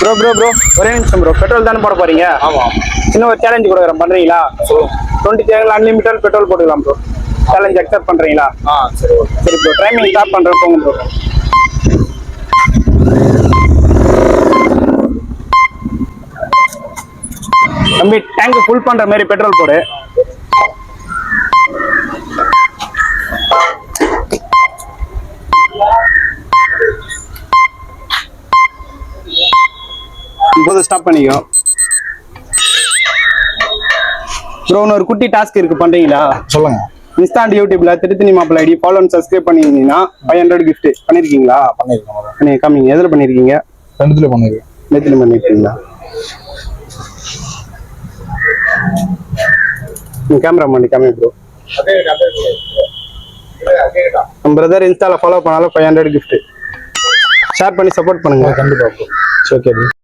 Bro bro bro ஒரே நிமிஷம் bro. Petrol தானே போட போறீங்க? ஆமா. சின்ன ஒரு சேலஞ்சு கொடுக்குறேன், பண்றீங்களா? 20 தேங்கல் அன்லிமிட்டட் பெட்ரோல் போட்டுக்கலாம் ப்ரோ. சேலஞ்ச் அக்செப்ட் பண்றீங்களா? சரி ஓகே. சரி ப்ரோ, டைமிங் ஸ்டாப் பண்றேன், போங்க ப்ரோ. தம்பி டேங்க் ஃபுல் பண்ற மாதிரி பெட்ரோல் போடு. இப்போது ஸ்டாப் பண்ணிக்கோ ப்ரோ. ஒரு குட்டி டாஸ்க் இருக்கு, பண்றீங்களா? சொல்லுங்க. இன்ஸ்டாண்ட் யூடியூப்ல திருத்தணி மாப்பிள்ள ஐடி ஃபாலோ அண்ட் சப்ஸ்கிரைப் பண்ணிருந்தீங்கன்னா 500 கிஃப்ட் பண்ணிருக்கீங்களா? பண்ணிருக்கேன். காமிங்க, எதுல பண்ணிருக்கீங்க? ரெண்டுல பண்ணிருக்கேன். ரெண்டுல பண்ணிருக்கீங்களா? கேமரா பண்ணி காமி ப்ரோ. நம்ம பிரதர் இன்ஸ்டால ஃபாலோ பண்ணாலும் 500 கிஃப்ட். ஷேர் பண்ணி சப்போர்ட் பண்ணுங்க. கண்டிப்பா. ஓகே.